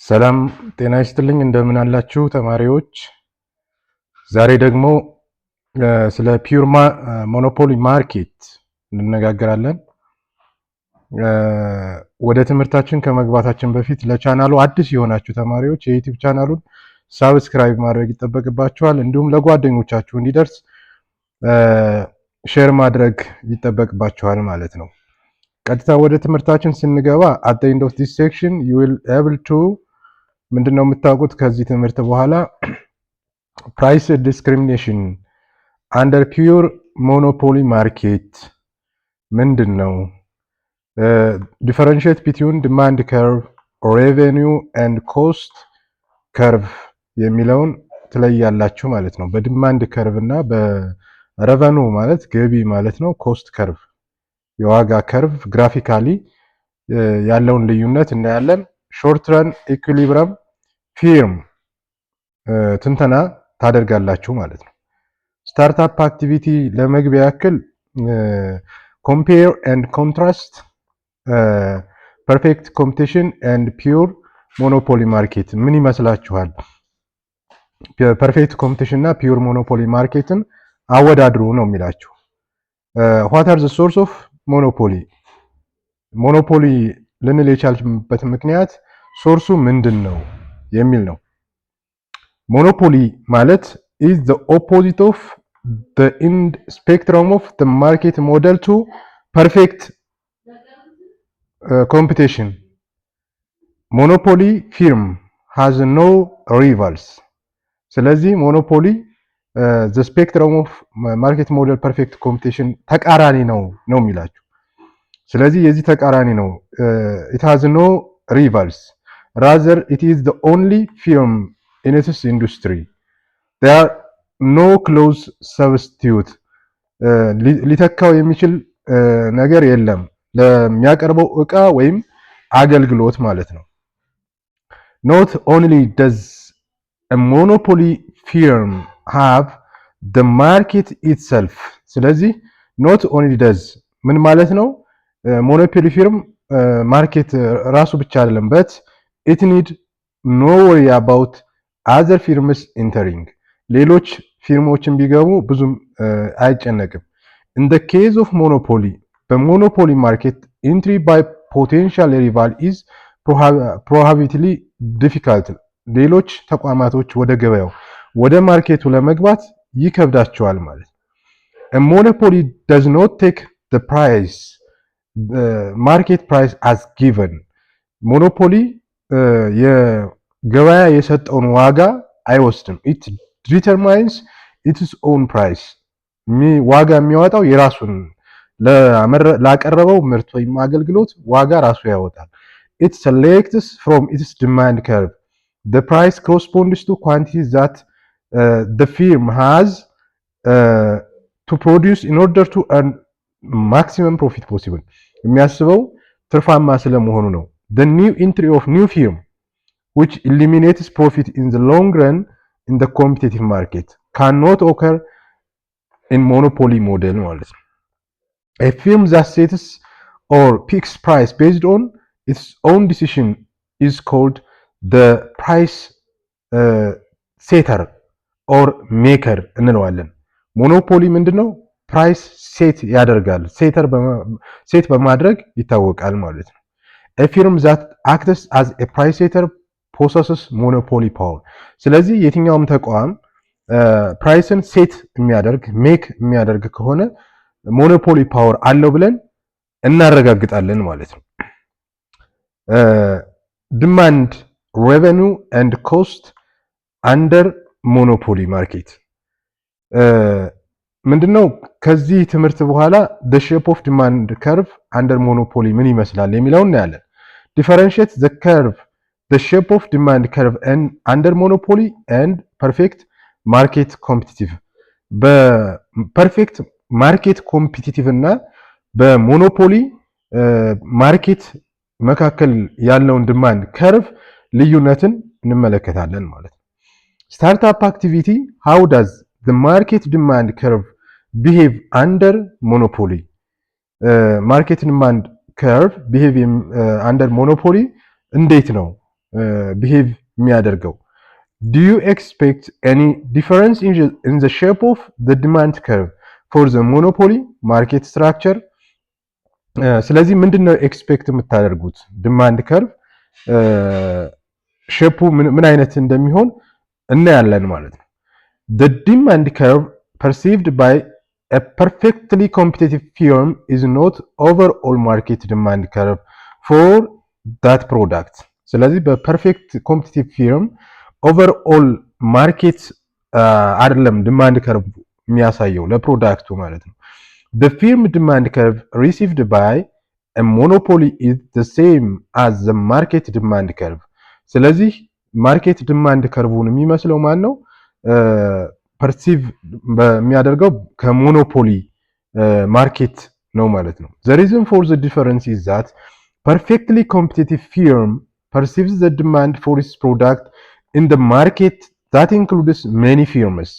ሰላም ጤና ይስጥልኝ እንደምን አላችሁ ተማሪዎች። ዛሬ ደግሞ ስለ ፒውር ሞኖፖሊ ማርኬት እንነጋገራለን። ወደ ትምህርታችን ከመግባታችን በፊት ለቻናሉ አዲስ የሆናችሁ ተማሪዎች የዩቲዩብ ቻናሉን ሳብስክራይብ ማድረግ ይጠበቅባችኋል። እንዲሁም ለጓደኞቻችሁ እንዲደርስ ሼር ማድረግ ይጠበቅባችኋል ማለት ነው። ቀጥታ ወደ ትምህርታችን ስንገባ at the end of this section you will able to ምንድነው የምታውቁት ከዚህ ትምህርት በኋላ price discrimination under pure monopoly market ምንድነው፣ differentiate between demand curve, revenue and cost curve የሚለውን ትለያላችሁ ማለት ነው። በዲማንድ ከርቭ እና በሬቨኑ ማለት ገቢ ማለት ነው፣ ኮስት ከርቭ የዋጋ ከርቭ ግራፊካሊ ያለውን ልዩነት እናያለን። ሾርት ረን ኢኩሊብረም ፊርም ትንተና ታደርጋላችሁ ማለት ነው። ስታርታፕ አክቲቪቲ ለመግቢያ ያክል ኮምፔር ኤንድ ኮንትራስት ፐርፌክት ኮምፒቲሽን ኤንድ ፒውር ሞኖፖሊ ማርኬት ምን ይመስላችኋል? ፐርፌክት ኮምፒቲሽን እና ፒውር ሞኖፖሊ ማርኬትን አወዳድሩ ነው የሚላችሁ። what are the source of monopoly ሞኖፖሊ ልንል የቻልንበት ምክንያት ሶርሱ ምንድነው የሚል ነው። ሞኖፖሊ ማለት is the opposite of the end spectrum of the market model to perfect competition. monopoly firm has no rivals. ስለዚህ ሞኖፖሊ the spectrum of market model perfect competition ተቃራኒ ነው የሚላችሁ። ስለዚህ የዚህ ተቃራኒ ነው። it has no rivals, rather it is the only firm in its industry. there are no close substitute. ሊተካው የሚችል ነገር የለም ለሚያቀርበው ዕቃ ወይም አገልግሎት ማለት ነው። not only does a monopoly firm have the market itself. ስለዚህ not only does ምን ማለት ነው? ሞኖፖሊ ፊርም ማርኬት ራሱ ብቻ አይደለም but it need no worry about other firms entering. ሌሎች ፊርሞችን ቢገቡ ብዙም አይጨነቅም። in the case of monopoly በሞኖፖሊ ማርኬት entry by potential rival is prohibitively difficult. ሌሎች ተቋማቶች ወደ ገበያው ወደ ማርኬቱ ለመግባት ይከብዳቸዋል ማለት ነው። a monopoly does not take the price market price as given. ሞኖፖሊ የገበያ የሰጠውን ዋጋ አይወስድም። it determines its own price. ዋጋ የሚያወጣው የራሱን ላቀረበው ምርት ወይም አገልግሎት ዋጋ ራሱ ያወጣል። it selects from its demand curve the price corresponds to quantity that the firm has to produce in order to earn maximum profit possible. የሚያስበው ትርፋማ ስለመሆኑ ነው። the new entry of new firm which eliminates profit in the long run in the competitive market cannot occur in monopoly model ማለት ነው። a firm that sets or fixes price based on its own decision is called the price setter or maker እንለዋለን። ሞኖፖሊ ምንድነው? ፕራይስ ሴት ያደርጋል። ሴት በማድረግ ይታወቃል ማለት ነው። a firm that acts as a price setter possesses monopoly power. ስለዚህ የትኛውም ተቋም ፕራይስን ሴት የሚያደርግ ሜክ የሚያደርግ ከሆነ ሞኖፖሊ ፓወር አለው ብለን እናረጋግጣለን ማለት ነው። demand, revenue and cost under monopoly market ምንድነው? ከዚህ ትምህርት በኋላ the shape of demand curve under monopoly ምን ይመስላል የሚለውን እናያለን። differentiate the curve the shape of demand curve and under monopoly and perfect market competitive. በፐርፌክት ማርኬት ኮምፒቲቲቭ እና በሞኖፖሊ ማርኬት መካከል ያለውን ዲማንድ ከርቭ ልዩነትን እንመለከታለን ማለት ነው። ስታርታፕ አክቲቪቲ how does the market demand curve behave under monopoly? ማርኬት ዲማንድ ከርቭ behave under monopoly እንዴት ነው ቢሄቭ የሚያደርገው? Do you expect any difference in the shape of the demand curve for the monopoly market structure? ስለዚህ ምንድነው ኤክስፔክት የምታደርጉት ዲማንድ ከርቭ ሼፑ ምን አይነት እንደሚሆን እናያለን ማለት ነው። The demand curve perceived by a perfectly competitive firm is not overall market demand curve for that product. ስለዚህ በፐርፌክት ኮምፒቲቲቭ ፊርም ኦቨርኦል ማርኬት አይደለም ዲማንድ ከርቭ የሚያሳየው ለፕሮዳክቱ ማለት ነው። The firm demand curve received by a monopoly is the same as the market demand curve. ስለዚህ ማርኬት ዲማንድ ከርቭን የሚመስለው ማን ነው? ፐርሲቭ በሚያደርገው ከሞኖፖሊ ማርኬት ነው ማለት ነው። The reason for the difference is that perfectly competitive firm perceives the demand for its product in the market that includes many firms.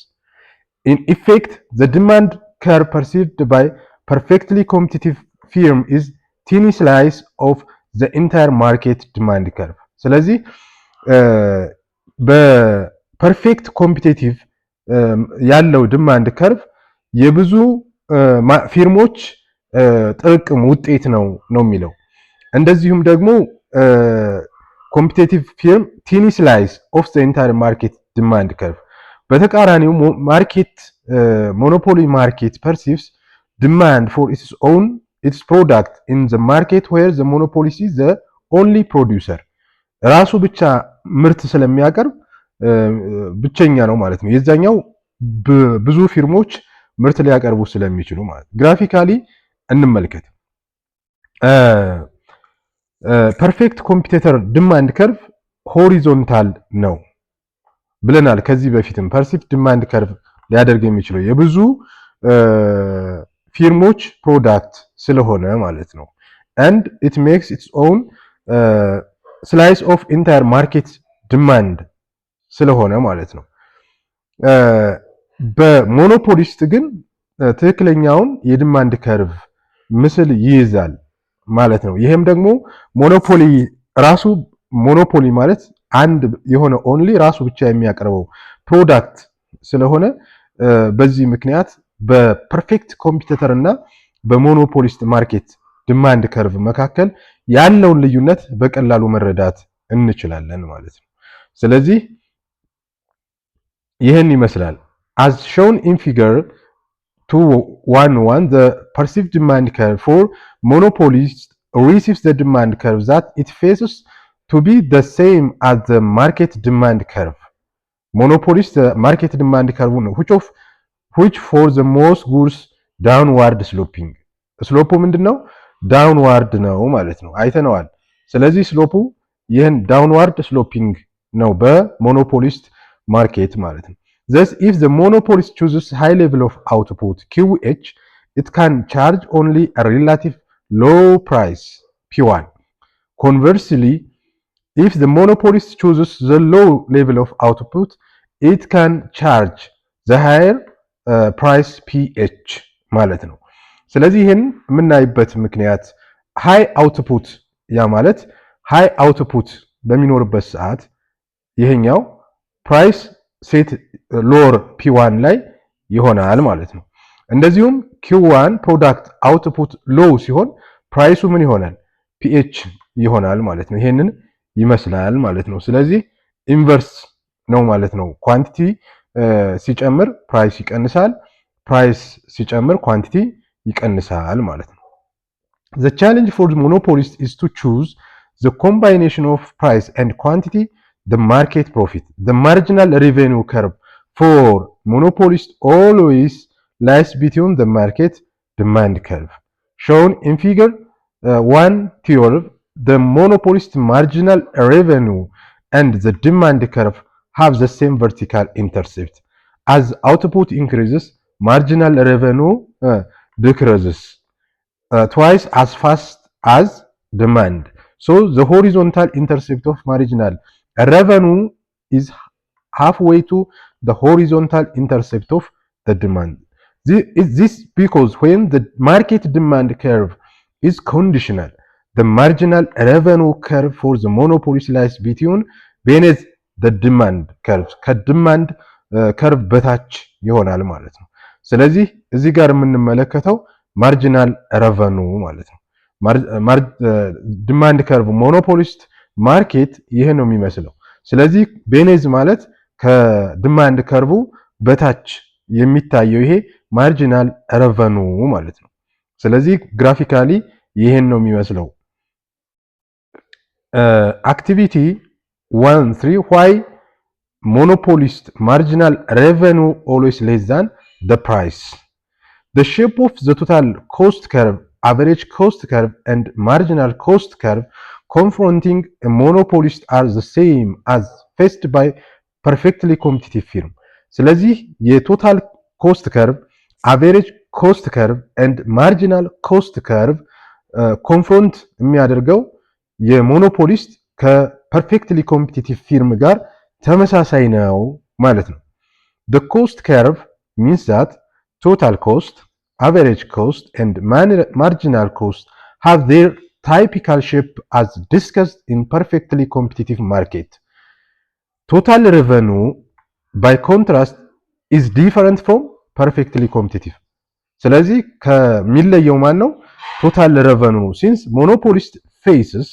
In effect, the demand curve perceived by perfectly competitive firm is tiny slice of the entire market demand curve. ስለዚህ በፐርፌክት ኮምፒቲቲቭ ያለው ዲማንድ ከርቭ የብዙ ፊርሞች ጥርቅም ውጤት ነው የሚለው። እንደዚሁም ደግሞ ኮምፒቲቲቭ ፊርም ቲኒ ስላይስ ኦፍ ዘ ኢንታየር ማርኬት ዲማንድ ከርቭ። በተቃራኒው ማርኬት ሞኖፖሊ ማርኬት ፐርሲቭስ ዲማንድ ፎር ኢትስ ኦውን ኢትስ ፕሮዳክት ኢን ዘ ማርኬት ዌር ዘ ሞኖፖሊ ኢዝ ዘ ኦንሊ ፕሮዲውሰር። ራሱ ብቻ ምርት ስለሚያቀርብ ብቸኛ ነው ማለት ነው። የዛኛው ብዙ ፊርሞች ምርት ሊያቀርቡ ስለሚችሉ ማለት ነው። ግራፊካሊ እንመልከት። ፐርፌክት ኮምፒቲተር ዲማንድ ከርቭ ሆሪዞንታል ነው ብለናል ከዚህ በፊትም። ፐርሲቭድ ዲማንድ ከርቭ ሊያደርግ የሚችለው የብዙ ፊርሞች ፕሮዳክት ስለሆነ ማለት ነው። and it makes its own slice of entire market demand ስለሆነ ማለት ነው። በሞኖፖሊስት ግን ትክክለኛውን የዲማንድ ከርቭ ምስል ይይዛል ማለት ነው። ይሄም ደግሞ ሞኖፖሊ ራሱ ሞኖፖሊ ማለት አንድ የሆነ ኦንሊ ራሱ ብቻ የሚያቀርበው ፕሮዳክት ስለሆነ በዚህ ምክንያት በፐርፌክት ኮምፒቲተር እና በሞኖፖሊስት ማርኬት ዲማንድ ከርቭ መካከል ያለውን ልዩነት በቀላሉ መረዳት እንችላለን ማለት ነው። ስለዚህ ይህን ይመስላል። as shown in figure 2.1.1 the perceived demand curve for monopolist receives the demand curve that it faces to be the same as the market demand curve. Monopolist market demand curve ነው which for the most goods downward sloping. ስሎፑ ምንድነው? ዳውንዋርድ ነው ማለት ነው። አይተነዋል። ስለዚህ ስሎፑ ይህን ዳውንዋርድ ስሎፒንግ ነው በሞኖፖሊስት ማርኬት ማለት ነው። Thus, if the monopolist chooses high level of output QH, it can charge only a relative low price P1. Conversely, if the monopolist chooses the low level of output, it can charge the higher price PH ማለት ነው። ስለዚህ ይህን የምናይበት ምክንያት ሃይ አውትፑት ያ ማለት ሃይ አውትፑት በሚኖርበት ሰዓት ይሄኛው ፕራይስ ሴት ሎወር P1 ላይ ይሆናል ማለት ነው። እንደዚሁም Q1 ፕሮዳክት አውትፑት ሎው ሲሆን ፕራይሱ ምን ይሆናል? PH ይሆናል ማለት ነው። ይሄንን ይመስላል ማለት ነው። ስለዚህ ኢንቨርስ ነው ማለት ነው። ኳንቲቲ ሲጨምር ፕራይስ ይቀንሳል፣ ፕራይስ ሲጨምር ኳንቲቲ ይቀንሳል ማለት ነው። The challenge for the monopolist is to choose the combination of price and quantity, the market profit. The marginal revenue curve for monopolist always lies between the market demand curve. Shown in figure 1.12, the monopolist marginal revenue and the demand curve have the same vertical intercept. As output increases, marginal revenue decreases twice as fast as demand. So the horizontal intercept of marginal revenue is halfway to the horizontal intercept of the demand. This because when the market demand curve is conditional, the marginal revenue curve for the monopolist lies between beneath the demand curve ከዲማንድ ከርቭ በታች ይሆናል ማለት ነው። ስለዚህ እዚህ ጋር የምንመለከተው ማርጂናል ረቨኑ ማለት ነው። ዲማንድ ከርቭ ሞኖፖሊስት ማርኬት ይሄ ነው የሚመስለው። ስለዚህ ቤኔዝ ማለት ከዲማንድ ከርቡ በታች የሚታየው ይሄ ማርጂናል ረቨኑ ማለት ነው። ስለዚህ ግራፊካሊ ይሄን ነው የሚመስለው። አክቲቪቲ 1.3 why monopolist marginal revenue always less than the price. The shape of the total cost curve, average cost curve and marginal cost curve confronting a monopolist are the same as faced by perfectly competitive firm. ስለዚህ የቶታል ኮስት ከርቭ አቨሬጅ ኮስት ከርቭ ኤንድ ማርጂናል ኮስት ከርቭ ኮንፍሮንት የሚያደርገው የሞኖፖሊስት ከፐርፌክትሊ ኮምፒቲቲቭ ፊርም ጋር ተመሳሳይ ነው ማለት ነው። the cost curve means that total cost, average cost and marginal cost have their typical shape as discussed in perfectly competitive market. Total revenue by contrast is different from perfectly competitive. ስለዚህ ከሚለየው ማን ነው? ቶታል ረቨኑ ሲንስ ሞኖፖሊስት faces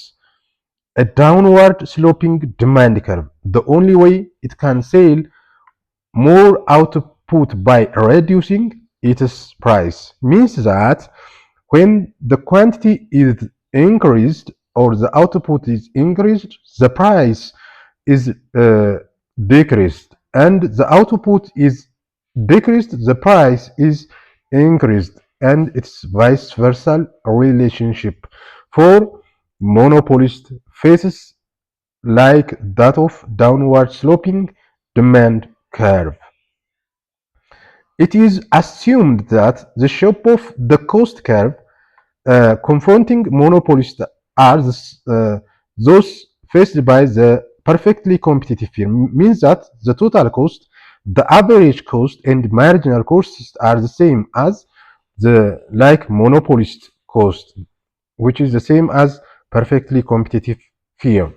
a downward sloping demand curve. The only way it can sell more output by reducing its price means that when the quantity is increased or the output is increased, the price is decreased, and the output is decreased, the price is increased, and it's vice versa relationship for monopolist faces like that of downward sloping demand curve. It is assumed that the shape of the cost curve confronting monopolists are those faced by the perfectly competitive firm means that the total cost, the average cost and marginal costs are the same as the like monopolist cost, which is the same as perfectly competitive firm.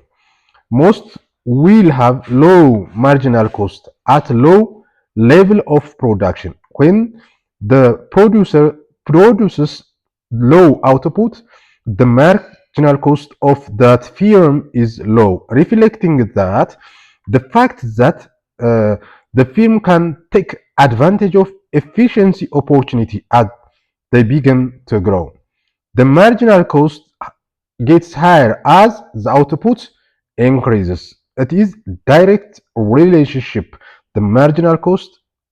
Most will have low marginal cost at low level of production. When the producer produces low output, the marginal cost of that firm is low, reflecting that the fact that the firm can take advantage of efficiency opportunity as they begin to grow. The marginal cost gets higher as the output increases. It is direct relationship, the marginal cost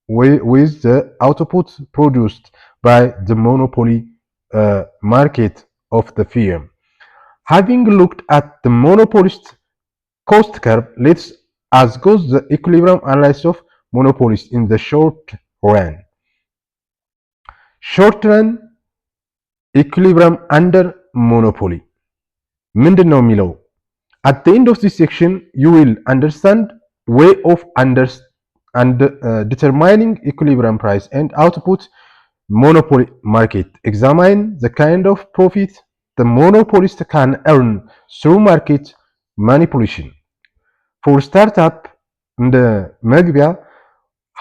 with the output produced by the monopoly market of the firm. Having looked at the monopolist cost curve, let's as goes the equilibrium analysis of monopolists in the short run. Short run equilibrium under monopoly. ምንድን ነው የሚለው? At the end of this section, you will understand way of determining equilibrium price and output monopoly market. Examine the kind of profit the monopolist can earn through market manipulation. For startup, እንደ መግቢያ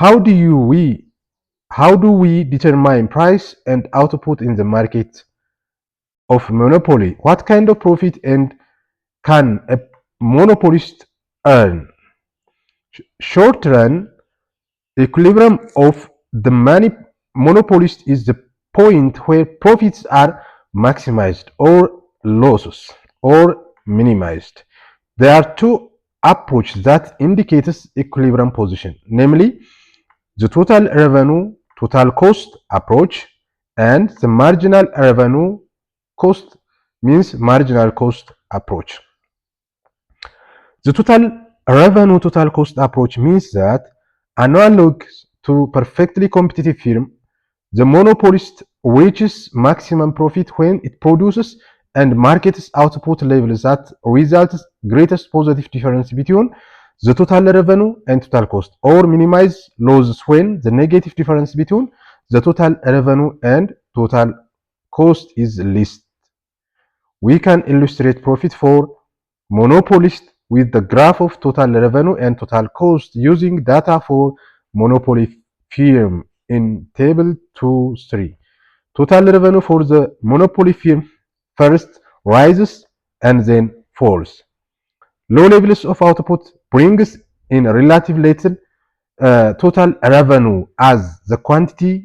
how do we determine price and output in the market of monopoly? What kind of profit and can a monopolist earn? Short run equilibrium of the monopolist is the point where profits are maximized or losses or minimized. There are two approaches that indicates equilibrium position, namely the total revenue total cost approach and the marginal revenue cost means marginal cost approach. The total revenue total cost approach means that analogous to perfectly competitive firm, the monopolist reaches maximum profit when it produces and markets output levels that results greatest positive difference between the total revenue and total cost, or minimize losses when the negative difference between the total revenue and total cost is least. we can illustrate profit for monopolist with the graph of total revenue and total cost using data for monopoly firm in table 2-3. Total revenue for the monopoly firm first rises and then falls. Low levels of output brings in relative little total revenue as the quantity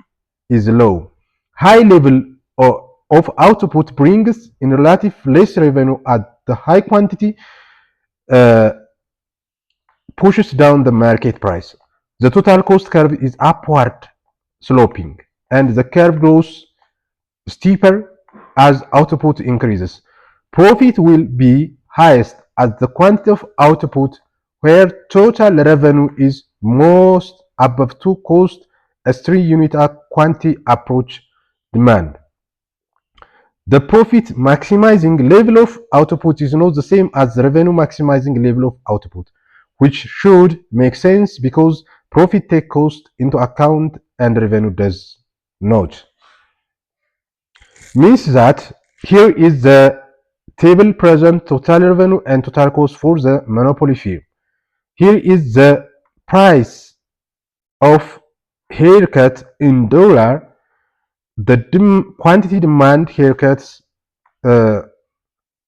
is low. High level of output brings in relative less revenue at the high quantity pushes down the market price. The total cost curve is upward sloping and the curve grows steeper as output increases. Profit will be highest at the quantity of output where total revenue is most above 2 cost as 3 unit quantity approach demand. The profit maximizing level of output is not the same as the revenue maximizing level of output, which should make sense because profit take cost into account and revenue does not. Means that here is the table present total revenue and total cost for the monopoly firm. Here is the price of haircut in dollar. The quantity demand haircuts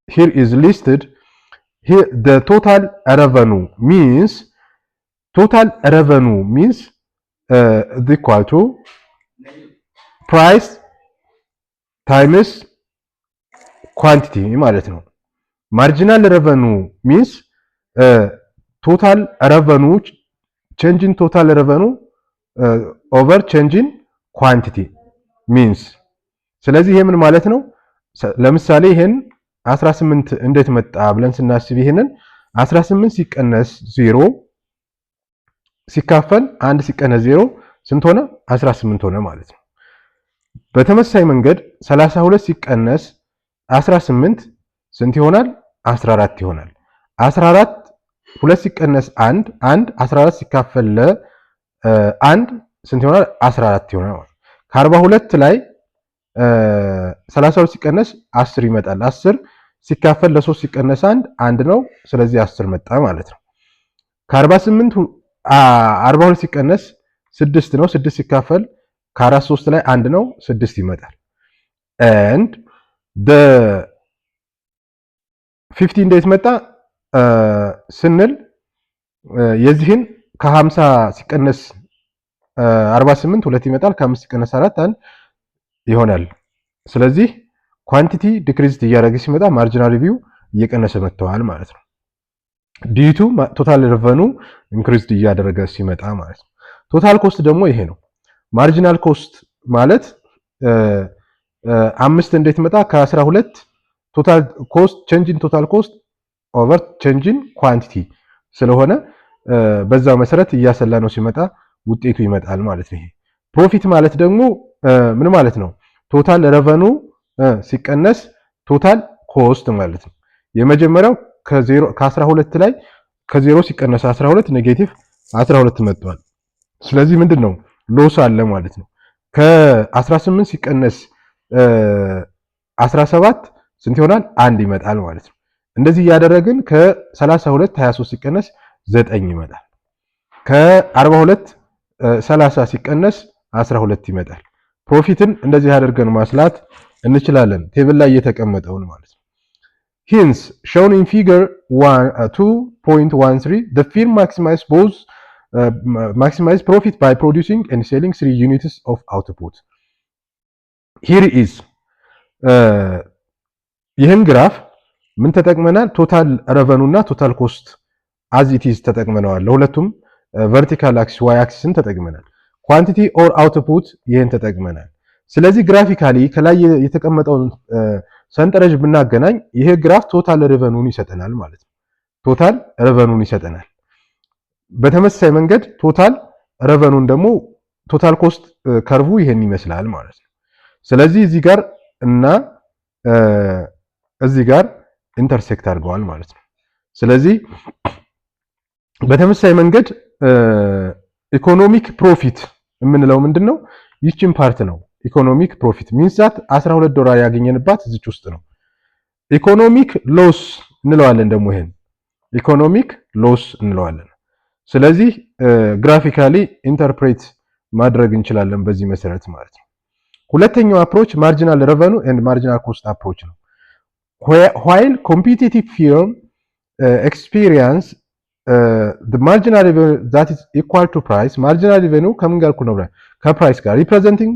here is listed. Here the total revenue means equal to price times quantity ማለት ነው። marginal revenue means total revenue change in total revenue over change in quantity means ስለዚህ ይሄ ምን ማለት ነው? ለምሳሌ ይሄን 18 እንዴት መጣ ብለን ስናስብ ይሄንን 18 ሲቀነስ 0 ሲካፈል 1 ሲቀነስ 0 ስንት ሆነ? 18 ሆነ ማለት ነው። በተመሳሳይ መንገድ 32 ሲቀነስ 18 ስንት ይሆናል? 14 ይሆናል። 14 2 ሲቀነስ 1 14 ሲካፈል ለ1 ስንት ይሆናል? 14 ይሆናል። ከ42 ላይ 32 ሲቀነስ 10 ይመጣል። 10 ሲካፈል ለ3 ሲቀነስ 1 ነው። ስለዚህ 10 መጣ ማለት ነው። ከ48 42 ሲቀነስ 6 ነው። 6 ሲካፈል ከ43 ላይ 1 ነው። 6 ይመጣል። and the 50 እንዴት መጣ ስንል የዚህን ከ50 ሲቀነስ 48 2 ይመጣል። ከ5 ሲቀነስ 4 1 ይሆናል። ስለዚህ ኳንቲቲ ዲክሪዝድ እያደረገ ሲመጣ ማርጂናል ሪቪው እየቀነሰ መጥተዋል ማለት ነው። ዲቱ ቶታል ሬቨኑ ኢንክሪዝድ እያደረገ ሲመጣ ማለት ነው። ቶታል ኮስት ደግሞ ይሄ ነው። ማርጂናል ኮስት ማለት 5 እንዴት መጣ? ከ12 ቶታል ኮስት ቼንጅ ኢን ቶታል ኮስት ኦቨር ቼንጅ ኢን ኳንቲቲ ስለሆነ በዛ መሰረት እያሰላ ነው ሲመጣ ውጤቱ ይመጣል ማለት ነው። ይሄ ፕሮፊት ማለት ደግሞ ምን ማለት ነው? ቶታል ሬቨኑ ሲቀነስ ቶታል ኮስት ማለት ነው። የመጀመሪያው ከ12 ላይ ከ0 ሲቀነስ 12 ኔጌቲቭ 12 መጥቷል። ስለዚህ ምንድነው ሎስ አለ ማለት ነው። ከ18 ሲቀነስ 17 ስንት ይሆናል? 1 ይመጣል ማለት ነው። እንደዚህ እያደረግን ከ32 23 ሲቀነስ 9 ይመጣል። ከ42 30 ሲቀነስ 12 ይመጣል። ፕሮፊትን እንደዚህ አድርገን ማስላት እንችላለን። ቴብል ላይ የተቀመጠውን ማለት ነው። Hence, shown in figure 2.13, the firm maximize profit by producing and selling 3 units of output. Here is ይህን ግራፍ ምን ተጠቅመናል? ቶታል ረቨኑ እና ቶታል ኮስት አዝ ኢት ኢዝ ተጠቅመናል። ለሁለቱም ቨርቲካል አክሲስ ዋይ አክሲስን ተጠቅመናል። ኳንቲቲ ኦር አውትፑት ይህን ተጠቅመናል። ስለዚህ ግራፊካሊ ከላይ የተቀመጠውን ሰንጠረዥ ብናገናኝ ይሄ ግራፍ ቶታል ሬቨኑን ይሰጠናል ማለት ነው። ቶታል ሬቨኑን ይሰጠናል። በተመሳሳይ መንገድ ቶታል ሬቨኑን ደግሞ ቶታል ኮስት ከርቡ ይሄን ይመስላል ማለት ነው። ስለዚህ እዚህ ጋር እና እዚህ ጋር ኢንተርሴክት አድርገዋል ማለት ነው። ስለዚህ በተመሳሳይ መንገድ ኢኮኖሚክ ፕሮፊት የምንለው ምንድነው? ይቺን ፓርት ነው። ኢኮኖሚክ ፕሮፊት ሚንስ ዛት $12 ያገኘንባት እዚች ውስጥ ነው። ኢኮኖሚክ ሎስ እንለዋለን። ደግሞ ይሄን ኢኮኖሚክ ሎስ እንለዋለን። ስለዚህ ግራፊካሊ ኢንተርፕሬት ማድረግ እንችላለን በዚህ መሰረት ማለት ነው። ሁለተኛው አፕሮች ማርጂናል ሬቨኑ ኤንድ ማርጂናል ኮስት አፕሮች ነው። while competitive firm experience the marginal revenue that is equal to price marginal revenue ከምን ጋር ነው ብለን ከፕራይስ ጋር representing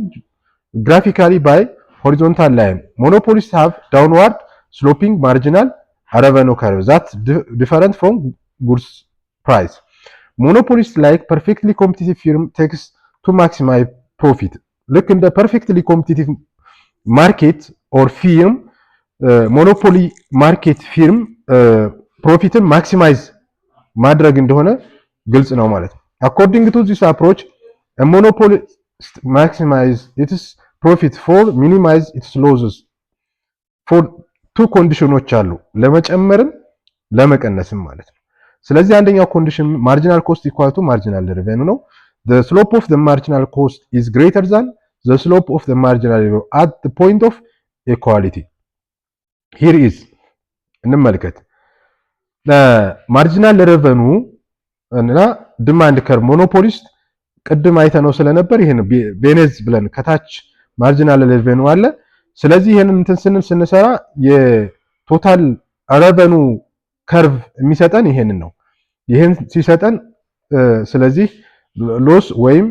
graphically by horizontal line monopolists have downward sloping marginal revenue curve that's different from goods price. Monopolists like perfectly competitive firm takes to maximize profit. ልክ እንደ perfectly competitive market or firm ሞኖፖሊ ማርኬት ፊርም ፕሮፊትን ማክሲማይዝ ማድረግ እንደሆነ ግልጽ ነው ማለት ነው። አኮርዲንግ ቱ ዚስ አፕሮች ሞኖፖሊ ማክሲማይዝ ኢትስ ፕሮፊት ፎር ሚኒማይዝ ኢትስ ሎዝስ ፎር ቱ ኮንዲሽኖች አሉ፣ ለመጨመርም ለመቀነስም ማለት ነው። ስለዚህ አንደኛው ኮንዲሽን ማርጂናል ኮስት ኢኳል ቱ ማርጂናል ሬቨኑ ነው። the slope of the marginal cost is greater than the slope of the marginal revenue at the point of equality. ሂር ኢዝ እንመልከት። ማርጂናል ሬቨኑ እና ዲማንድ ከርቭ ሞኖፖሊስት ቅድም አይተነው ስለነበር ይሄን ቤኔዝ ብለን ከታች ማርጂናል ሬቨኑ አለ። ስለዚህ ይሄንን እንትን ስንሰራ የቶታል ሬቨኑ ከርቭ የሚሰጠን ይሄንን ነው። ይሄን ሲሰጠን ስለዚህ ሎስ ወይም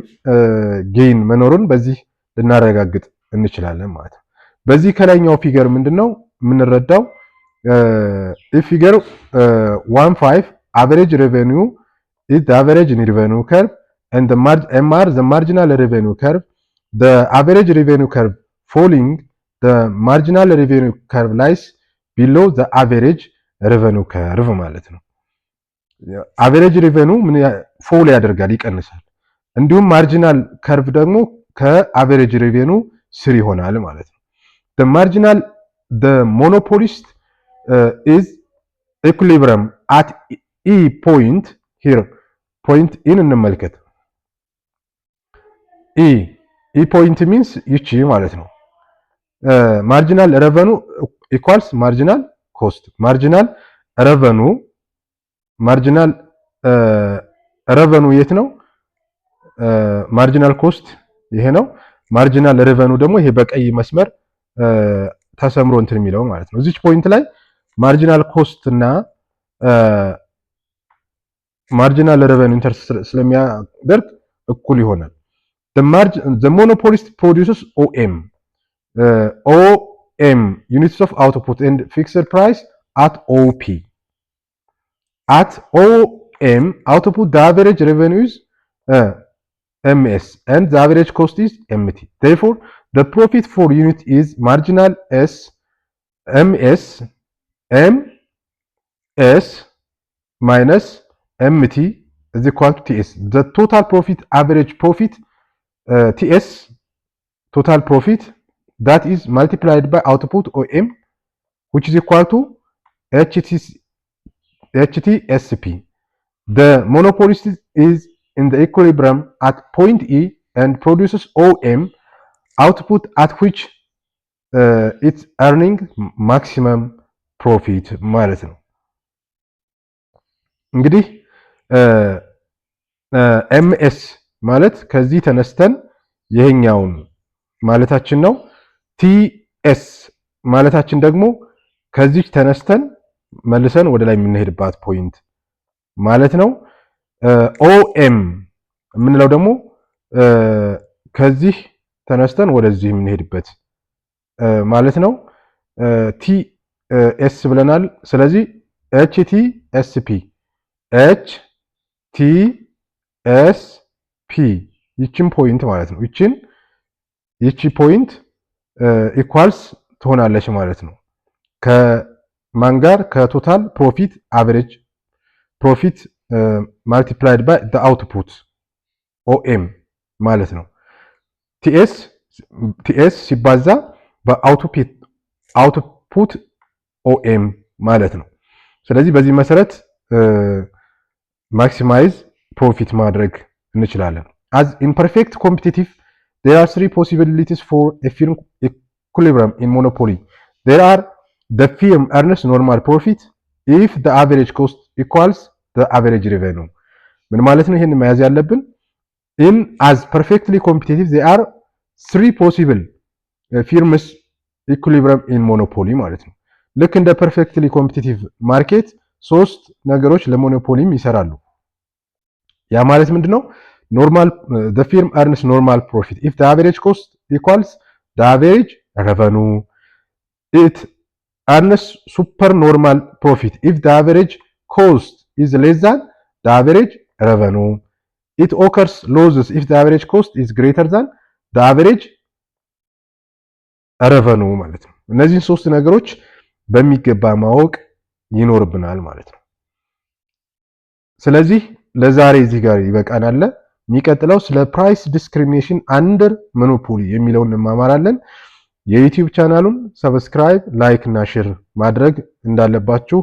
ጌይን መኖሩን በዚህ ልናረጋግጥ እንችላለን ማለት ነው። በዚህ ከላይኛው ፊገር ምንድነው የምንረዳው? ፊገር 15 average revenue is the average revenue curve and the MR the marginal revenue curve. The average revenue curve falling, the marginal revenue curve lies below the average revenue curve ማለት ነው። average revenue ምን ፎል ያደርጋል ይቀንሳል። እንዲሁም ማርጂናል ከርቭ ደግሞ ከአቨሬጅ ሬቬኑ ስር ይሆናል ማለት ነው። the monopolist is equilibrium at E point here point in እንመልከት። E point means ይቺ ማለት ነው። ማርጂናል ሬቨኑ ኢኳልስ ማርጂናል ኮስት ማርጂናል ሬቨኑ የት ነው? ማርጂናል ኮስት ይሄ ነው። ማርጂናል ሬቨኑ ደግሞ ይሄ በቀይ መስመር ተሰምሮ እንትን የሚለው ማለት ነው። እዚች ፖይንት ላይ ማርጂናል ኮስት እና ማርጂናል ሬቨኑ ኢንተር ስለሚያደርግ እኩል ይሆናል። the monopolist produces OM units of output and fixed price at OP. At OM output the average revenue is MS and the average cost is MT. Therefore, the profit for unit is marginal S MS minus MT is equal to TS. The total profit, average profit, TS, total profit, that is multiplied by output OM, which is equal to HTSP. The monopolist is in the equilibrium at point E and produces OM output at which it's earning maximum profit ማለት ነው። እንግዲህ ኤምኤስ ማለት ከዚህ ተነስተን ይሄኛውን ማለታችን ነው። ቲኤስ ማለታችን ደግሞ ከዚህ ተነስተን መልሰን ወደ ላይ የምንሄድባት ፖይንት ማለት ነው። ኦኤም የምንለው ደግሞ ከዚህ ተነስተን ወደዚህ የምንሄድበት ማለት ነው። ቲኤስ ብለናል። ስለዚህ ኤችቲኤስፒ ኤችቲኤስፒ ይቺን ፖይንት ማለት ነው። ይቺ ፖይንት ኢኳልስ ትሆናለች ማለት ነው። ከማን ጋር? ከቶታል ፕሮፊት አቨሬጅ ፕሮፊት ማልቲፕላይድ ባይ ዘ አውትፑት ኦኤም ማለት ነው። ቲኤስ ሲባዛ በአውትፑት ኦኤም ማለት ነው። ስለዚህ በዚህ መሰረት ማክሲማይዝ ፕሮፊት ማድረግ እንችላለን። as in perfect competitive there are three possibilities for a firm equilibrium in monopoly. There are the firm earns normal profit if the average cost equals the average revenue ምን ማለት ነው? ይሄን መያዝ ያለብን in as perfectly competitive there are three possible firms equilibrium in monopoly ማለት ነው። ልክ እንደ perfectly competitive ማርኬት ሶስት ነገሮች ለሞኖፖሊም ይሰራሉ። ያ ማለት ምንድነው? normal the firm earns normal profit if the average cost equals the average revenue. It earns super normal profit if the average cost is less than the average revenue. It occurs losses if the average cost is greater than the average revenue ማለት ነው። እነዚህን ሶስት ነገሮች በሚገባ ማወቅ ይኖርብናል ማለት ነው። ስለዚህ ለዛሬ እዚህ ጋር ይበቃናል። የሚቀጥለው ስለ ፕራይስ ዲስክሪሚኔሽን አንደር ሞኖፖሊ የሚለውን እንማማራለን። የዩቲዩብ ቻናሉን ሰብስክራይብ፣ ላይክ እና ሼር ማድረግ እንዳለባችሁ